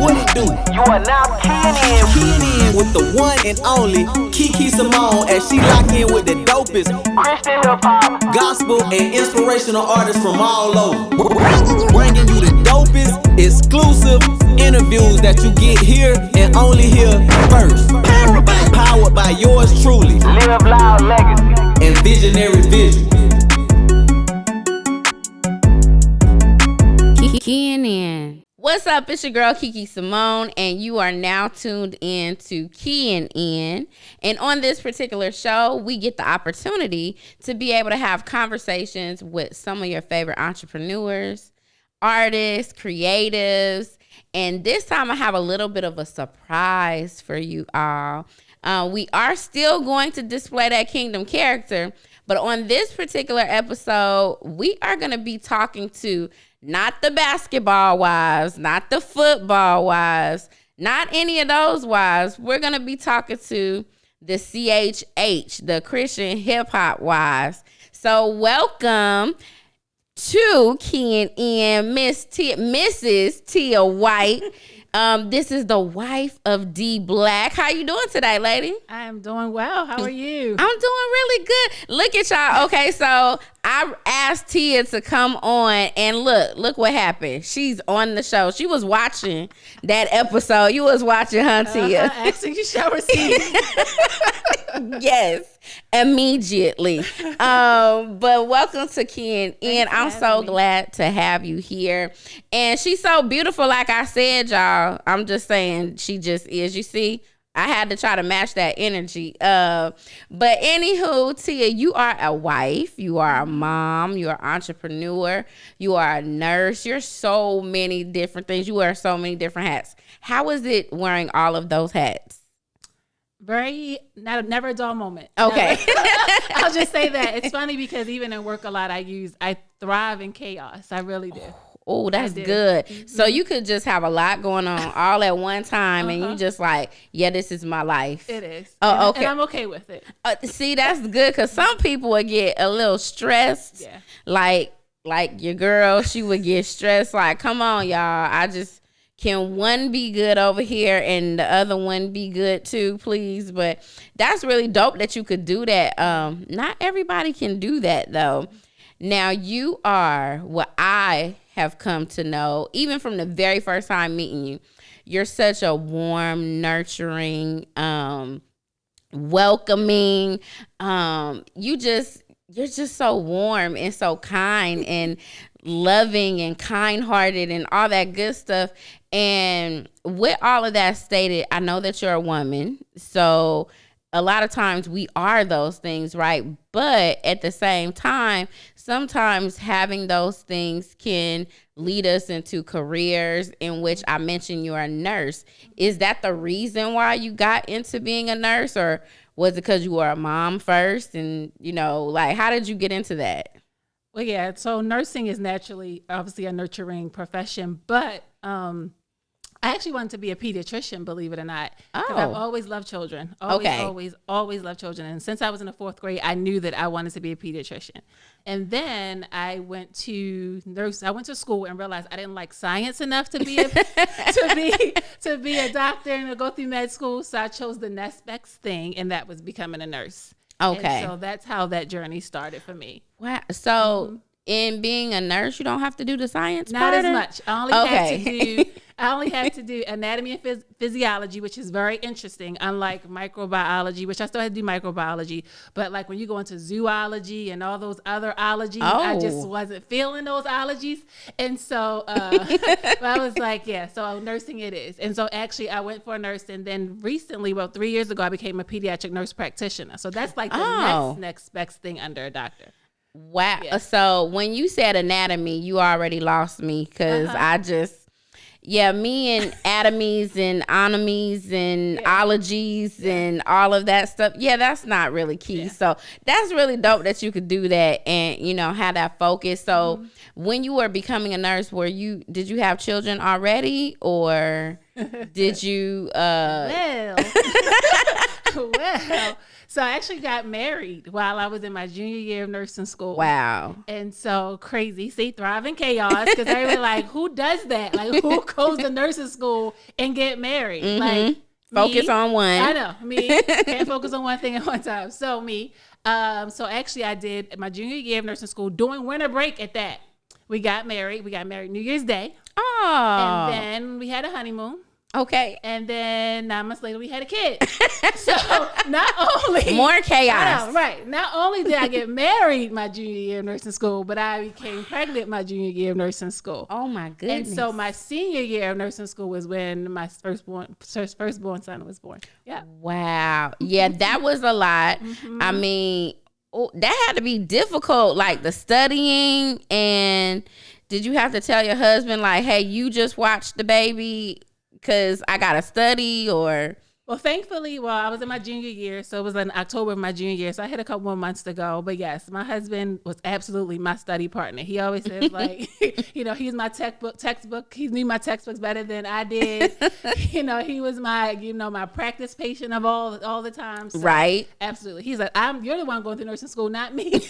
what it do? You are now keying in. Qui'n In with the one and only Kiki Simone as she lock in with the dopest Christian hip hop. gospel and inspirational artists from all over. Bringing you the dopest, exclusive interviews that you get here and only here first. Powered by yours truly Live Loud Legacy. and Visionary Vision. Qui'n In. What's up? It's your girl Kiki Simone, and you are now tuned in to Qui'n In. And on this particular show, we get the opportunity to be able to have conversations with some of your favorite entrepreneurs, artists, creatives. And this time I have a little bit of a surprise for you all. We are still going to display that kingdom character, but on this particular episode, we are going to be talking to not the basketball wives, not the football wives, not any of those wives. We're going to be talking to the CHH, the Christian hip hop wives. So welcome to Qui'n In, Mrs. Tia White. This is the wife of D Black. How you doing today, lady? I am doing well. How are you? I'm doing really good. Look at y'all. Okay, so I asked Tia to come on, and look what happened. She's on the show. She was watching that episode. You was watching, huh, Tia? Asking you shall receive. Yes, immediately. But welcome to Qui'n In. I'm so glad to have you here. And she's so beautiful, like I said, y'all. I'm just saying, she just is. You see, I had to try to match that energy. But anywho, Tia, you are a wife, you are a mom, you are an entrepreneur, you are a nurse. You're so many different things. You wear so many different hats. How is it wearing all of those hats? Never a dull moment. Okay. I'll just say that. It's funny because even in work a lot, I thrive in chaos. I really do. Oh, that's good. Mm-hmm. So you could just have a lot going on all at one time, and you just like, yeah, this is my life. It is. Oh, okay. And I'm okay with it. See, that's good because some people would get a little stressed. Yeah. Like your girl, she would get stressed. Like, come on, y'all. Can one be good over here and the other one be good too, please? But that's really dope that you could do that. Not everybody can do that, though. Now, you are what I have come to know, even from the very first time meeting you. You're such a warm, nurturing, welcoming. You're just so warm and so kind and loving and kind-hearted and all that good stuff. And with all of that stated, I know that you're a woman, so a lot of times we are those things, right? But at the same time, sometimes having those things can lead us into careers in which I mentioned you're a nurse. Is that the reason why you got into being a nurse, or was it because you were a mom first? And, how did you get into that? Well, yeah. So nursing is naturally, obviously, a nurturing profession, but I actually wanted to be a pediatrician, believe it or not. Oh. I've always loved children. Always loved children. And since I was in the fourth grade, I knew that I wanted to be a pediatrician. And then I went to school and realized I didn't like science enough to be to be a doctor and to go through med school. So I chose the next best thing, and that was becoming a nurse. Okay. And so that's how that journey started for me. Wow. So in being a nurse, you don't have to do the science Not part? as much. I only had to do anatomy and physiology, which is very interesting, unlike microbiology, which I still had to do microbiology. But like when you go into zoology and all those other ologies, I just wasn't feeling those ologies. And so I was like, yeah, so nursing it is. And so actually I went for a nurse, and then recently, 3 years ago, I became a pediatric nurse practitioner. So that's like the next best thing under a doctor. Wow. Yeah. So when you said anatomy, you already lost me because me and atomies and onomies and ologies and all of that stuff. Yeah, that's not really key. Yeah. So that's really dope that you could do that and, have that focus. So when you were becoming a nurse, did you have children already, or did you, Well, so I actually got married while I was in my junior year of nursing school. Wow. And so crazy. See, thrive in chaos, because they were like, who does that? Like, who goes to nursing school and get married? Like, focus me. on one. I know, me. Can't focus on one thing at one time. So me. So actually I did my junior year of nursing school during winter break at that. We got married. We got married New Year's Day. Oh. And then we had a honeymoon. Okay. And then 9 months later, we had a kid. So not only More chaos. I know, right? Not only did I get married my junior year of nursing school, but I became pregnant my junior year of nursing school. Oh my goodness! And so my senior year of nursing school was when my firstborn son was born. Yeah. Wow. Yeah, that was a lot. I mean, that had to be difficult. Like the studying, and did you have to tell your husband like, "Hey, you just watched the baby"? Because I got to study, or... Well, thankfully, I was in my junior year, so it was in October of my junior year, so I had a couple more months to go. But yes, my husband was absolutely my study partner. He always says, like, he's my textbook. He knew my textbooks better than I did. He was my, my practice patient of all the time. So, right. Absolutely. He's like, you're the one going through nursing school, not me.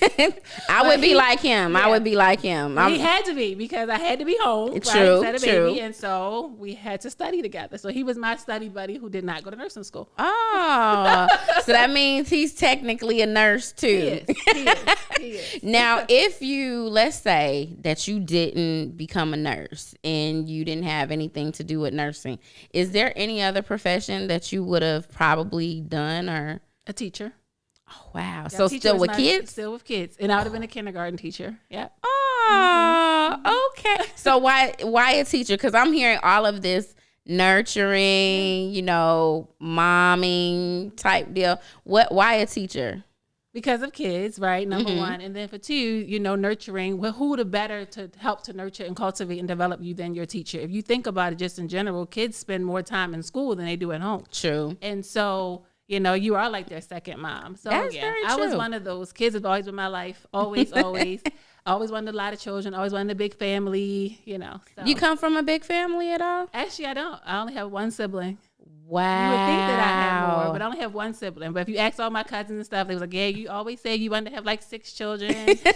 I would be like him. Yeah. I would be like him. He had to be, because I had to be home. True, right? Had a true. baby, and so we had to study together. So he was my study buddy who did not go to nursing school. Oh, so that means he's technically a nurse too. He is. Now, if let's say that you didn't become a nurse and you didn't have anything to do with nursing, is there any other profession that you would have probably done? Or a teacher? Oh, wow. Yeah, so still with kids? Still with kids. And I would have been a kindergarten teacher. Yeah. Oh, okay. So why a teacher? Because I'm hearing all of this nurturing, momming type deal. Why a teacher? Because of kids, right? Number one. And then for two, nurturing. Well, who the better to help to nurture and cultivate and develop you than your teacher? If you think about it just in general, kids spend more time in school than they do at home. True. And so, you are like their second mom. So That's very true. I was one of those. Kids have always been my life. Always, always. Always wanted a lot of children. Always wanted a big family, So. You come from a big family at all? Actually, I don't. I only have one sibling. Wow. You would think that I have more, but I only have one sibling. But if you ask all my cousins and stuff, they was like, yeah, you always say you wanted to have like 6 children. So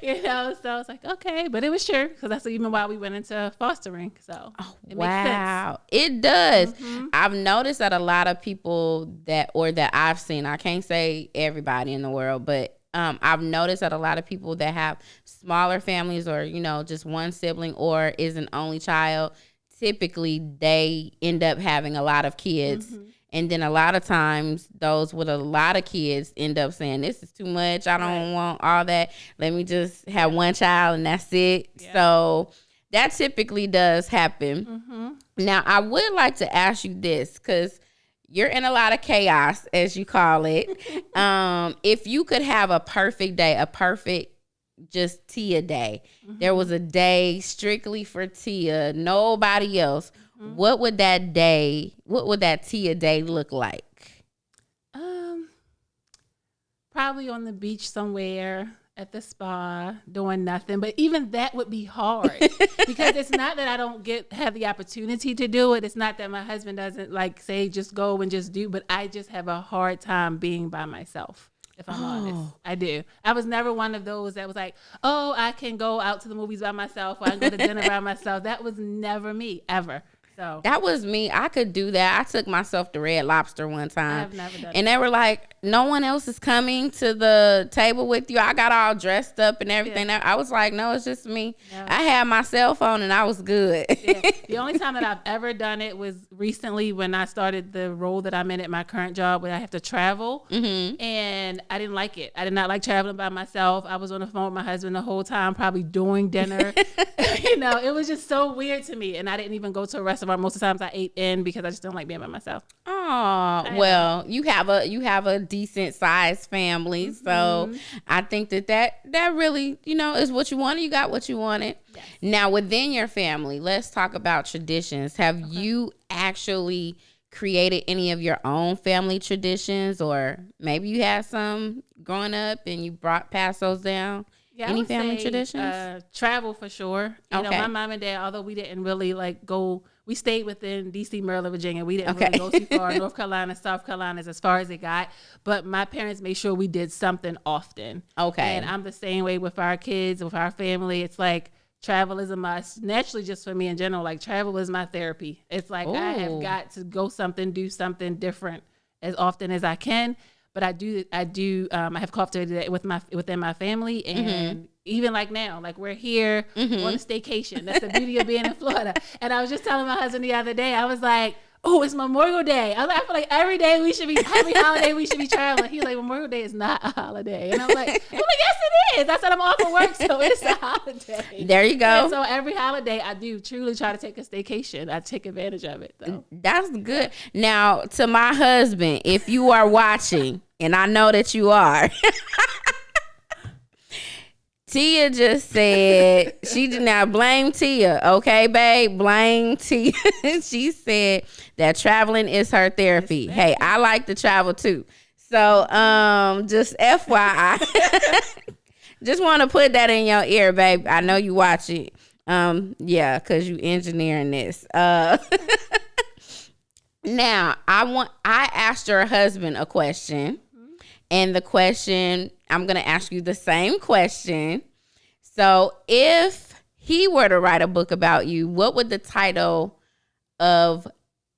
I was like, okay. But it was true, because that's even why we went into fostering. So it makes sense. It does. I've noticed that a lot of people that I've seen, I can't say everybody in the world, but I've noticed that a lot of people that have smaller families, or, just one sibling, or is an only child, typically they end up having a lot of kids. And then a lot of times those with a lot of kids end up saying, this is too much. I don't want all that. Let me just have one child and that's it. Yeah. So that typically does happen. Now, I would like to ask you this, because you're in a lot of chaos, as you call it. If you could have a perfect day, a perfect just Tia day, there was a day strictly for Tia, nobody else, what would that Tia day look like? Probably on the beach somewhere, at the spa, doing nothing. But even that would be hard, because it's not that I don't have the opportunity to do it. It's not that my husband doesn't say just go and just do, but I just have a hard time being by myself. If I'm honest, I do. I was never one of those that was like, oh, I can go out to the movies by myself, or I can go to dinner by myself. That was never me, ever. So that was me. I could do that. I took myself to Red Lobster one time. I've never done and they were like, no one else is coming to the table with you. I got all dressed up and everything. Yeah. I was like, no, it's just me. Yeah. I had my cell phone and I was good. Yeah. The only time that I've ever done it was recently when I started the role that I'm in at my current job, where I have to travel. And I didn't like it. I did not like traveling by myself. I was on the phone with my husband the whole time, probably doing dinner. It was just so weird to me. And I didn't even go to a restaurant. Most of the times I ate in, because I just don't like being by myself. Oh, well, you have a decent sized family. So I think that really, is what you wanted. You got what you wanted. Yes. Now, within your family, let's talk about traditions. Have you actually created any of your own family traditions, or maybe you had some growing up and you passed those down? Yeah, any family traditions? Travel for sure. My mom and dad, although we didn't really we stayed within D.C., Maryland, Virginia. We didn't really go too far. North Carolina, South Carolina is as far as it got. But my parents made sure we did something often. Okay. And I'm the same way with our kids, with our family. It's like travel is a must. Naturally, just for me in general, like travel is my therapy. It's like I have got to do something different as often as I can. But I have cultivated it within my family, and even like now, like we're here on a staycation. That's the beauty of being in Florida. And I was just telling my husband the other day, I was like, oh, it's Memorial Day. I feel like every holiday we should be traveling. He's like, Memorial Day is not a holiday. And I'm like, yes, it is. I said I'm off of work, so it's a holiday. There you go. And so every holiday I do truly try to take a staycation. I take advantage of it, though. That's good. Now, to my husband, if you are watching, and I know that you are, Tia just said, now blame Tia, okay, babe? Blame Tia. She said that traveling is her therapy. Hey, I like to travel too. So, just FYI, just want to put that in your ear, babe. I know you watch it. Yeah, because you engineering this. Now, I asked your husband a question. And the question, I'm going to ask you the same question. So if he were to write a book about you, what would the title of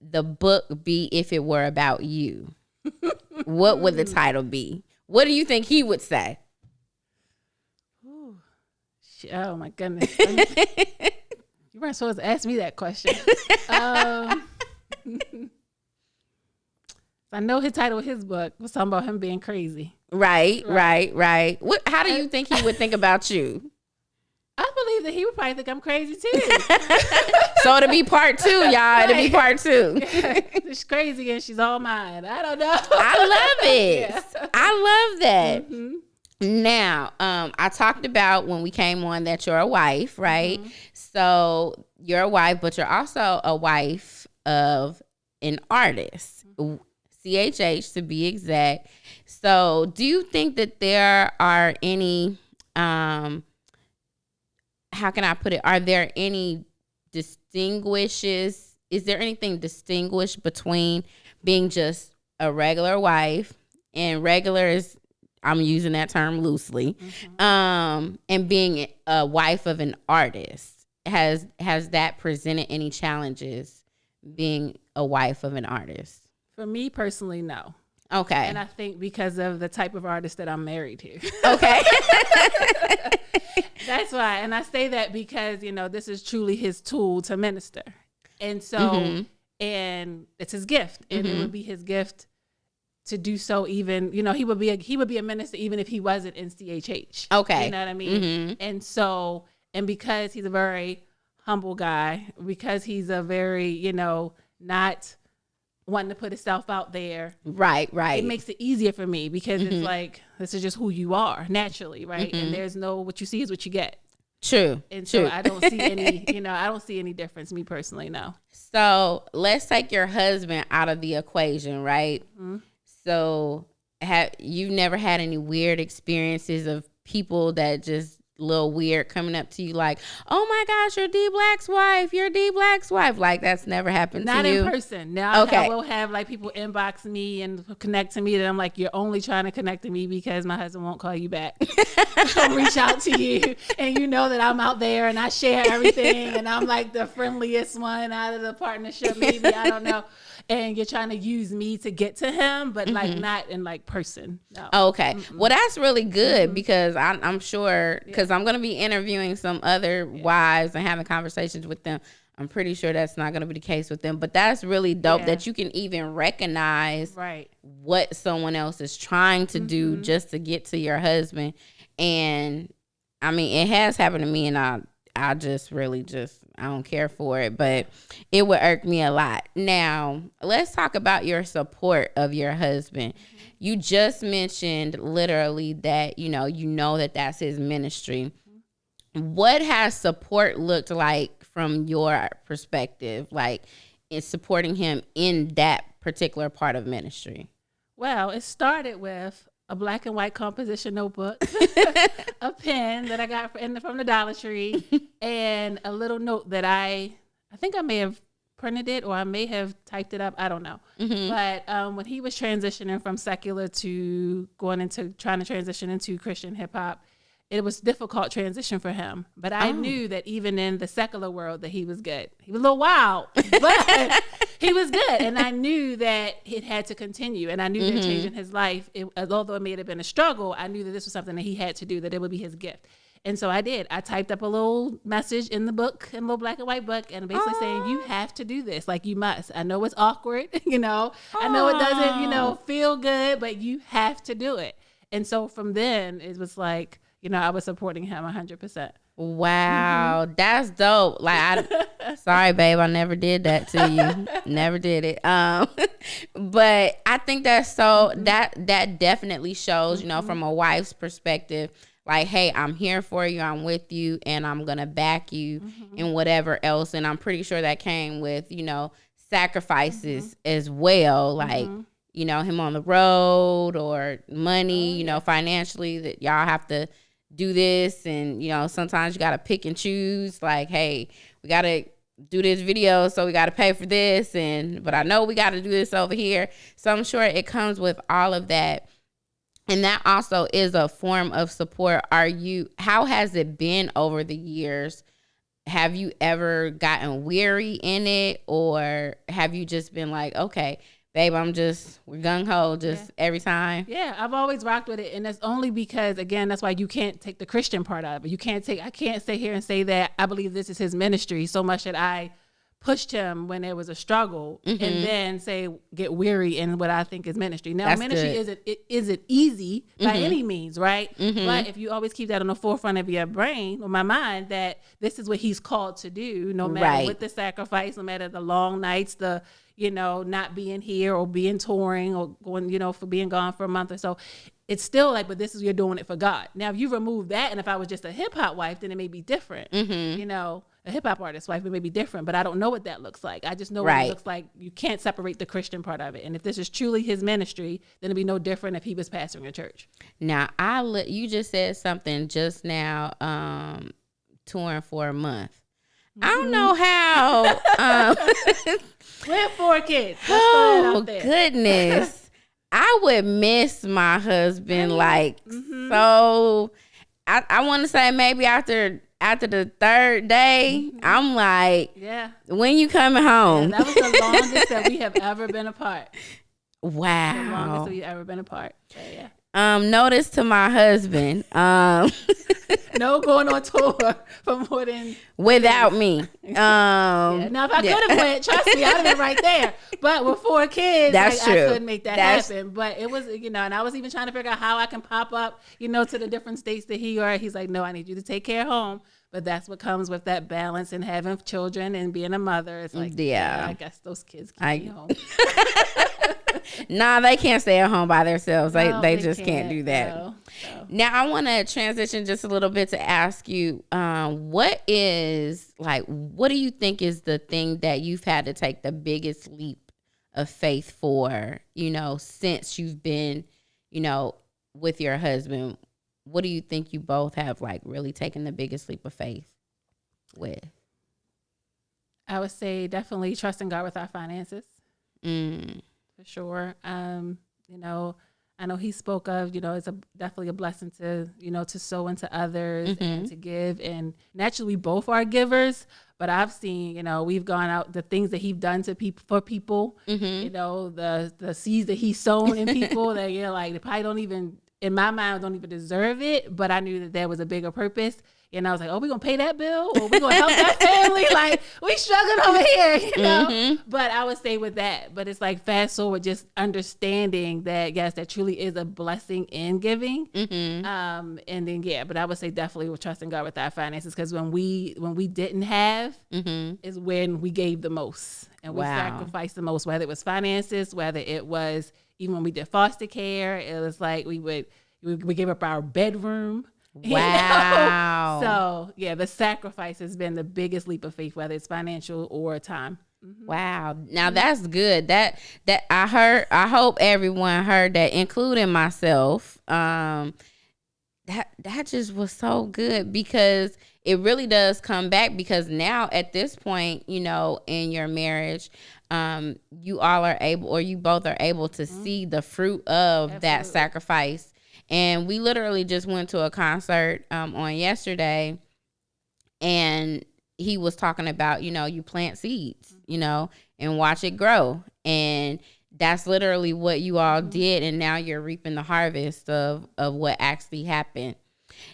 the book be if it were about you? What would the title be? What do you think he would say? Ooh. Oh, my goodness. You weren't supposed to ask me that question. I know his title of his book was talking about him being crazy. Right. How do you think he would think about you? I believe that he would probably think I'm crazy too. So it'll be part 2, y'all. Right. It'll be part 2. She's crazy and she's all mine. I don't know. I love it. Yeah. I love that. Mm-hmm. Now, I talked about when we came on that you're a wife, right? Mm-hmm. So you're a wife, but you're also a wife of an artist. Mm-hmm. CHH to be exact. So do you think that there are any, how can I put it? Are there any is there anything distinguished between being just a regular wife, and regular is, I'm using that term loosely, and being a wife of an artist? Has that presented any challenges, being a wife of an artist? For me personally, no. Okay. And I think because of the type of artist that I'm married to. Okay. That's why. And I say that because, this is truly his tool to minister. And so, and it's his gift. And it would be his gift to do so even, he would be a minister even if he wasn't in CHH. Okay. You know what I mean? And so, and because he's a very humble guy, because he's a very, not wanting to put himself out there. Right. It makes it easier for me because it's like, this is just who you are naturally, right? And there's no, what you see is what you get. True. And so I don't see any, I don't see any difference, me personally, no. So let's take your husband out of the equation, right? So you've never had any weird experiences of people that just little weird coming up to you like, oh my gosh, you're D Black's wife. Like, that's never happened to you? Not in person. Now I will have like people inbox me and connect to me that I'm like, you're only trying to connect to me because my husband won't call you back. I'll reach out to you and that I'm out there and I share everything and I'm like the friendliest one out of the partnership, maybe, I don't know. And you're trying to use me to get to him, but like not in like person. No. Okay. Well, that's really good because I'm sure, because I'm going to be interviewing some other wives and having conversations with them. I'm pretty sure that's not going to be the case with them, but that's really dope that you can even recognize what someone else is trying to do just to get to your husband. And I mean, it has happened to me, and I just really I don't care for it, but it would irk me a lot. Now, let's talk about your support of your husband. You just mentioned literally that, that that's his ministry. What has support looked like from your perspective, like in supporting him in that particular part of ministry? Well, it started with a black and white composition notebook, a pen that I got from the Dollar Tree, and a little note that I think I may have printed it or I may have typed it up. I don't know. But when he was transitioning from secular to trying to transition into Christian hip hop, it was a difficult transition for him. But I knew that even in the secular world that he was good. He was a little wild, but he was good. And I knew that it had to continue. And I knew that changing his life, although it may have been a struggle, I knew that this was something that he had to do, that it would be his gift. And so I did. I typed up a little message in the book, in a little black and white book, and basically saying, you have to do this. Like, you must. I know it's awkward, I know it doesn't, feel good, but you have to do it. And so from then, it was like, I was supporting him 100%. Wow, that's dope. Like, sorry, babe, I never did that to you. Never did it. But I think that's so that definitely shows, from a wife's perspective, like, hey, I'm here for you, I'm with you, and I'm gonna back you in whatever else. And I'm pretty sure that came with, sacrifices as well, like. Him on the road or money, financially, that y'all have to do this. And, sometimes you got to pick and choose, like, hey, we got to do this video, so we got to pay for this. But I know we got to do this over here. So I'm sure it comes with all of that. And that also is a form of support. How has it been over the years? Have you ever gotten weary in it, or have you just been like, okay, babe, we're gung-ho every time? Yeah, I've always rocked with it. And that's only because, again, that's why you can't take the Christian part of it. I can't sit here and say that I believe this is his ministry so much that I pushed him when there was a struggle and then get weary in what I think is ministry. Now, ministry isn't easy by any means, right? But if you always keep that on the forefront of your brain or my mind, that this is what he's called to do, no matter what the sacrifice, no matter the long nights, the not being here or being touring or going, for being gone for a month or so. It's still like, but you're doing it for God. Now, if you remove that, and if I was just a hip hop wife, then it may be different. A hip hop artist wife, it may be different, but I don't know what that looks like. I just know what it looks like. You can't separate the Christian part of it. And if this is truly his ministry, then it'd be no different if he was pastoring a church. Now, you just said something just now, touring for a month. I don't know how. We have 4 kids. Oh, goodness. I would miss my husband so. I want to say maybe after the 3rd day, I'm like, when you coming home? Yeah, that was the longest that we have ever been apart. Wow. The longest we've ever been apart. So, yeah. Notice to my husband, no going on tour for more than without me. Now, if I could have went, trust me, I'd have been right there. But with 4 kids, that's true. I couldn't make that happen. But it was, and I was even trying to figure out how I can pop up, to the different states that he's like, no, I need you to take care of home. But that's what comes with that balance and having children and being a mother. It's like, I guess those kids keep me home. Nah, they can't stay at home by themselves. They just can't do that. No. Now, I want to transition just a little bit to ask you, what do you think is the thing that you've had to take the biggest leap of faith for, since you've been, with your husband? What do you think you both have really taken the biggest leap of faith with? I would say definitely trusting God with our finances. For sure. I know he spoke of, it's definitely a blessing to, to sow into others and to give. And naturally, we both are givers. But I've seen, we've gone out, the things that he's done to for people, the seeds that he's sown in people that they probably don't even, in my mind, don't even deserve it. But I knew that there was a bigger purpose. And I was like, oh, we're going to pay that bill? Or we're going to help that family? We struggling over here, But I would stay with that. But it's fast forward, just understanding that, yes, that truly is a blessing in giving. And then, but I would say definitely with trusting God with our finances. Because when we didn't have is when we gave the most. And we sacrificed the most, whether it was finances, whether it was even when we did foster care. It was we gave up our bedroom. Wow. So the sacrifice has been the biggest leap of faith, whether it's financial or time. Wow. Now that's good. That I hope everyone heard that, including myself. that just was so good because it really does come back because now at this point, you know, in your marriage, you all are able or you both are able to see the fruit of that sacrifice. And we literally just went to a concert on yesterday, and he was talking about, you know, you plant seeds, you know, and watch it grow. And that's literally what you all did, and now you're reaping the harvest of what actually happened.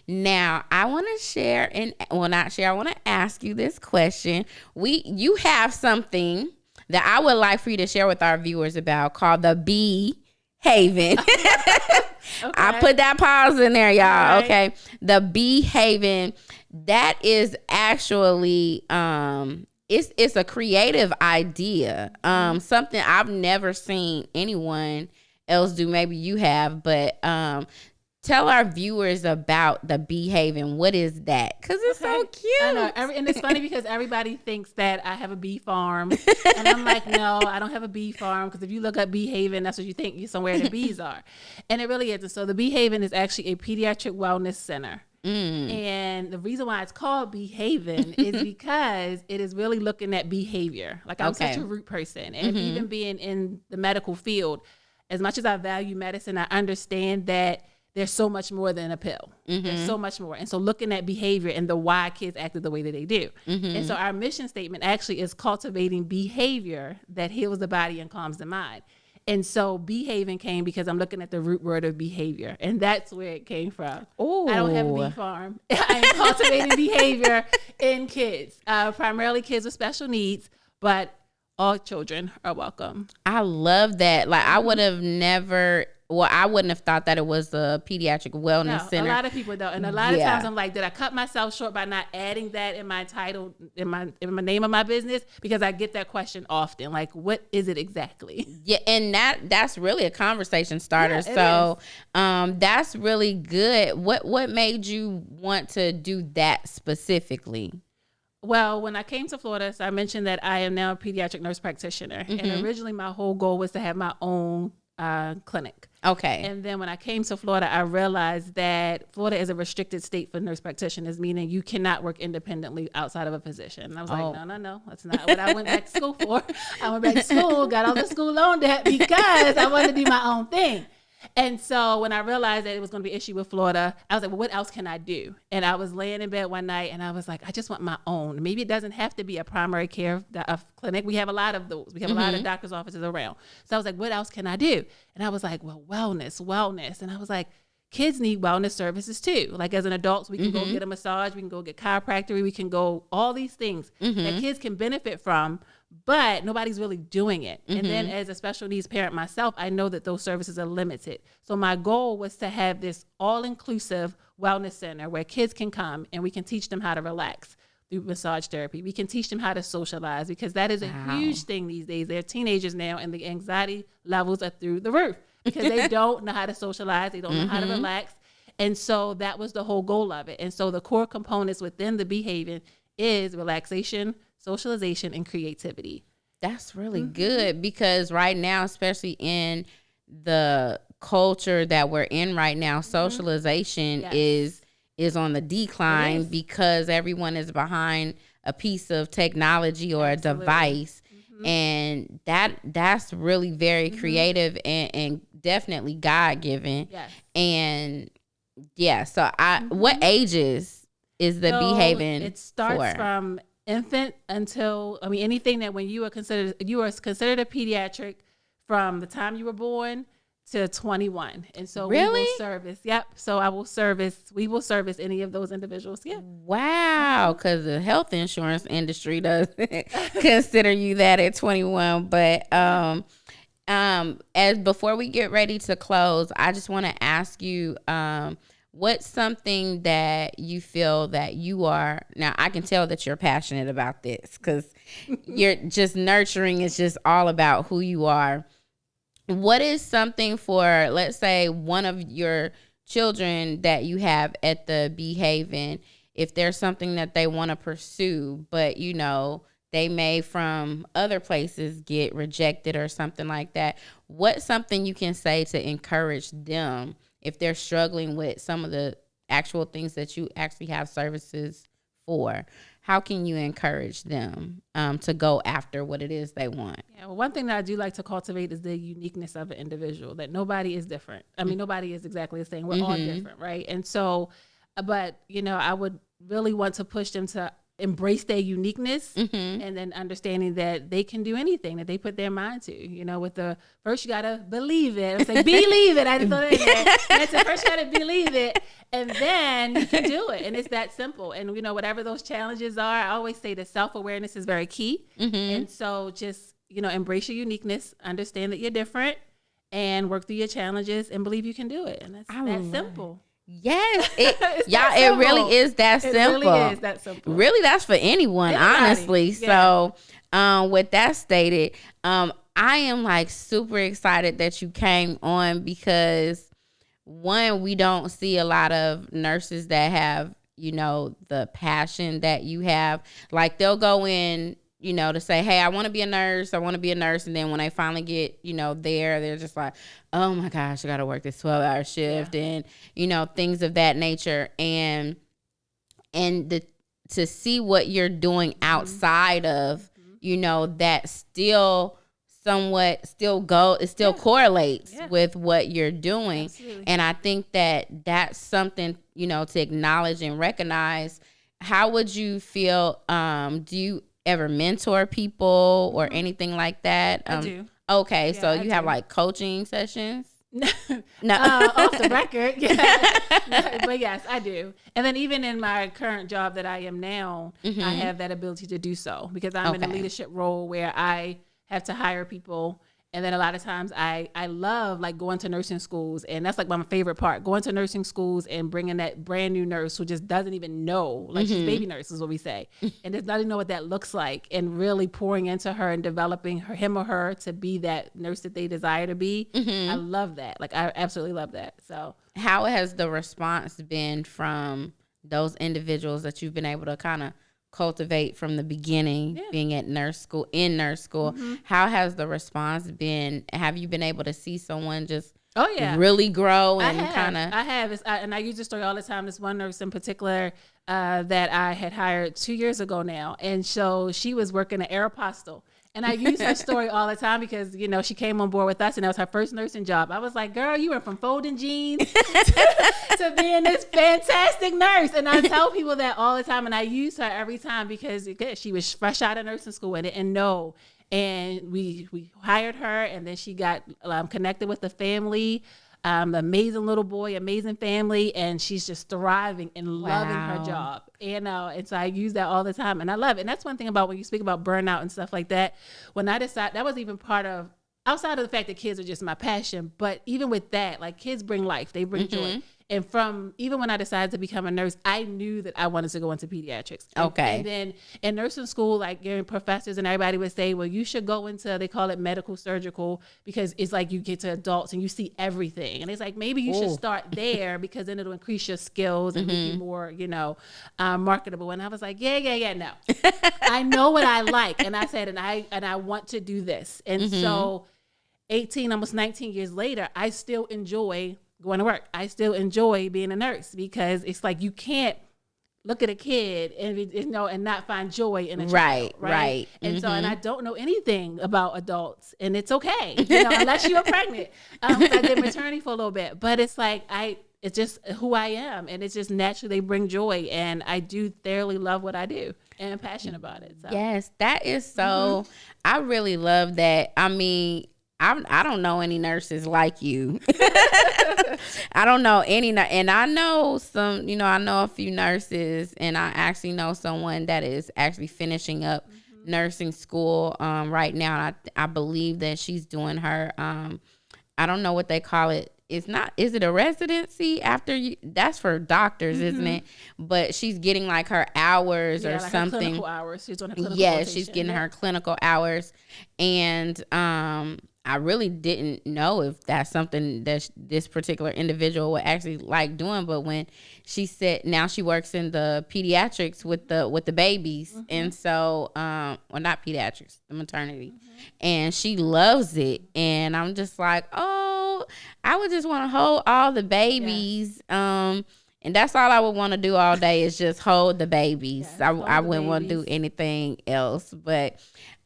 Now, I want to share and well, not share. I want to ask you this question. You have something that I would like for you to share with our viewers about called the Bee Haven. Okay. I put that pause in there, y'all. Right. Okay, the Bee Haven. That is actually it's a creative idea. Something I've never seen anyone else do. Maybe you have, but tell our viewers about the Bee Haven. What is that? Because it's so cute. I know. And it's funny because everybody thinks that I have a bee farm. And I'm like, no, I don't have a bee farm. Because if you look up Bee Haven, that's what you think. You're somewhere the bees are. And it really isn't. So the Bee Haven is actually a pediatric wellness center. And the reason why it's called Bee Haven is because it is really looking at behavior. Like I'm such a root person. And even being in the medical field, as much as I value medicine, I understand that there's so much more than a pill. There's so much more. And so looking at behavior and the why kids acted the way that they do. And so our mission statement actually is cultivating behavior that heals the body and calms the mind. And so Bee Haven came because I'm looking at the root word of behavior. And that's where it came from. Ooh. I don't have a bee farm. I am cultivating behavior in kids, primarily kids with special needs, but all children are welcome. I love that. Like I would have never... Well, I wouldn't have thought that it was a pediatric wellness center. A lot of people don't. And a lot of times I'm like, did I cut myself short by not adding that in my title, in my name of my business? Because I get that question often. Like, what is it exactly? Yeah, and that's really a conversation starter. Yeah, so that's really good. What made you want to do that specifically? Well, when I came to Florida, so I mentioned that I am now a pediatric nurse practitioner. And originally my whole goal was to have my own clinic. Okay. And then when I came to Florida, I realized that Florida is a restricted state for nurse practitioners, meaning you cannot work independently outside of a physician. And I was like, no, that's not what I went back to school for. I went back to school, got all the school loan debt because I wanted to do my own thing. And so when I realized that it was going to be an issue with Florida, I was like, well, what else can I do? And I was laying in bed one night and I was like, I just want my own. Maybe it doesn't have to be a primary care clinic. We have a lot of those. We have a lot of doctor's offices around. So I was like, what else can I do? And I was like, well, wellness. And I was like, kids need wellness services too. Like as an adult, we can go get a massage. We can go get chiropractic. We can go all these things that kids can benefit from, but nobody's really doing it. And then as a special needs parent myself, I know that those services are limited. So my goal was to have this all-inclusive wellness center where kids can come and we can teach them how to relax through massage therapy. We can teach them how to socialize because that is a huge thing these days. They're teenagers now and the anxiety levels are through the roof because they don't know how to socialize. They don't know how to relax. And so that was the whole goal of it. And so the core components within the Bee Haven is relaxation, socialization, and creativity. That's really good because right now, especially in the culture that we're in right now, socialization is on the decline because everyone is behind a piece of technology or a device. And that's really very creative and definitely God-given. Yes. And so what ages is the Bee Haven? It starts from infant until, anything that when you are considered a pediatric from the time you were born to 21. And so we will service. So we will service any of those individuals. Yeah. Wow. Because the health insurance industry doesn't consider you that at 21. But as before we get ready to close, I just want to ask you, what's something that you feel that you are, now I can tell that you're passionate about this because you're just nurturing is just all about who you are. What is something for, let's say, one of your children that you have at the Bee Haven, if there's something that they want to pursue, but they may from other places get rejected or something like that, what's something you can say to encourage them if they're struggling with some of the actual things that you actually have services for, how can you encourage them to go after what it is they want? Yeah, well, one thing that I do like to cultivate is the uniqueness of an individual, that nobody is different. I mean, nobody is exactly the same. We're all different, right? And so, but, I would really want to push them to embrace their uniqueness, and then understanding that they can do anything that they put their mind to. With the first you gotta believe it. I was like, believe it. I just thought that. First you gotta believe it, and then you can do it. And it's that simple. And whatever those challenges are, I always say that self-awareness is very key. And so just embrace your uniqueness, understand that you're different, and work through your challenges and believe you can do it. And that's that simple. Yes, it really is that simple. It really is that simple. Really, that's for anyone, honestly. Yeah. So, with that stated, I am like super excited that you came on, because one, we don't see a lot of nurses that have, the passion that you have. Like, they'll go in, to say, hey, I want to be a nurse. And then when they finally get, there, they're just like, oh my gosh, I got to work this 12-hour shift and, things of that nature. And to see what you're doing outside of, that still correlates with what you're doing. Absolutely. And I think that that's something, to acknowledge and recognize. How would you feel? Do you ever mentor people or anything like that? I do. Okay, so you have like coaching sessions? No. Off the record. Yeah. But yes, I do. And then even in my current job that I am now, I have that ability to do so, because I'm in a leadership role where I have to hire people. And then a lot of times I love like going to nursing schools, and that's like my favorite part, going to nursing schools and bringing that brand new nurse who just doesn't even know, like she's baby nurse is what we say, and does not even know what that looks like, and really pouring into her and developing him or her to be that nurse that they desire to be. I love that. Like, I absolutely love that. So how has the response been from those individuals that you've been able to kind of cultivate from the beginning, being in nurse school? How has the response been? Have you been able to see someone just really grow? And I have. And I use this story all the time. This one nurse in particular that I had hired 2 years ago now, and so she was working at Aeropostale. And I use her story all the time because, she came on board with us, and that was her first nursing job. I was like, girl, you went from folding jeans to being this fantastic nurse. And I tell people that all the time, and I use her every time because she was fresh out of nursing school and didn't know. And we hired her, and then she got connected with the family. Amazing little boy, amazing family, and she's just thriving and loving her job. And so I use that all the time, and I love it. And that's one thing about when you speak about burnout and stuff like that. When I decided, that was even part of, outside of the fact that kids are just my passion, but even with that, like, kids bring life, they bring joy. And from even when I decided to become a nurse, I knew that I wanted to go into pediatrics. And then in nursing school, like, professors and everybody would say, well, you should go into, they call it medical surgical, because it's like you get to adults and you see everything. And it's like, maybe you should start there, because then it'll increase your skills and make you more, marketable. And I was like, no. I know what I like. And I said, and I want to do this. And so 18, almost 19 years later, I still enjoy going to work. I still enjoy being a nurse, because it's like, you can't look at a kid and not find joy in a child. Right. And so, and I don't know anything about adults, and it's okay, unless you're pregnant. I did maternity for a little bit, but it's like, it's just who I am, and it's just naturally, they bring joy, and I do thoroughly love what I do and I'm passionate about it. So. Yes, that is so, I really love that. I mean, I don't know any nurses like you. I don't know any, and I know some, I know a few nurses, and I actually know someone that is actually finishing up nursing school right now. I believe that she's doing her, I don't know what they call it. Is it a residency after you? That's for doctors, isn't it? But she's getting like her hours or like something. Her clinical hours. She's doing her clinical rotation. She's getting her clinical hours, and I really didn't know if that's something that this particular individual would actually like doing. But when she said, now she works in the pediatrics with the babies, and so well, not pediatrics, the maternity, and she loves it. And I'm just like, oh, I would just want to hold all the babies, and And that's all I would want to do all day is just hold the babies. Yes, I wouldn't want to do anything else. But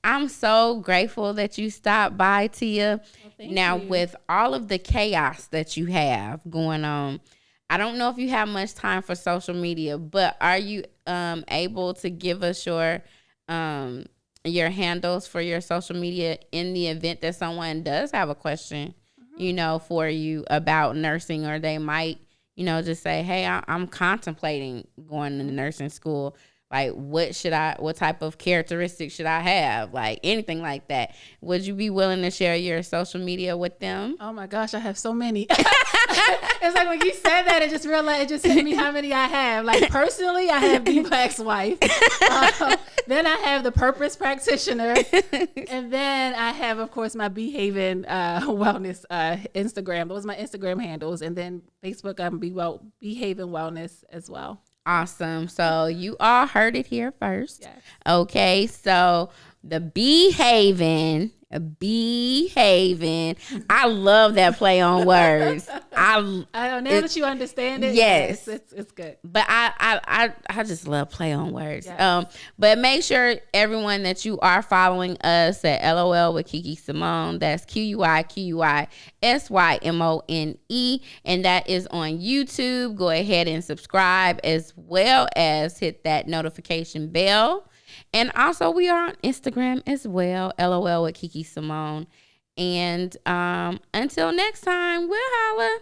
I'm so grateful that you stopped by, Tia. Now, with all of the chaos that you have going on, I don't know if you have much time for social media, but are you able to give us your handles for your social media in the event that someone does have a question, for you about nursing, or they might, just say, hey, I'm contemplating going to nursing school. Like, what type of characteristics should I have? Like, anything like that. Would you be willing to share your social media with them? Oh my gosh, I have so many. It's like when you said that, it just hit me how many I have. Like, personally, I have the Black's Wife. Then I have the Purpose Practitioner. And then I have, of course, my Behaving Wellness Instagram. Those are my Instagram handles. And then Facebook, I'm Behaving Wellness as well. Awesome. So you all heard it here first. Yes. Okay. So the behaving. I love that play on words. I know now that you understand it. Yes. It's good. But I just love play on words. Yes. But make sure, everyone, that you are following us at LOL with Kiki Simone. That's QUISYMONE. And that is on YouTube. Go ahead and subscribe, as well as hit that notification bell. And also, we are on Instagram as well, LOL with Kiki Simone. And until next time, we'll holla.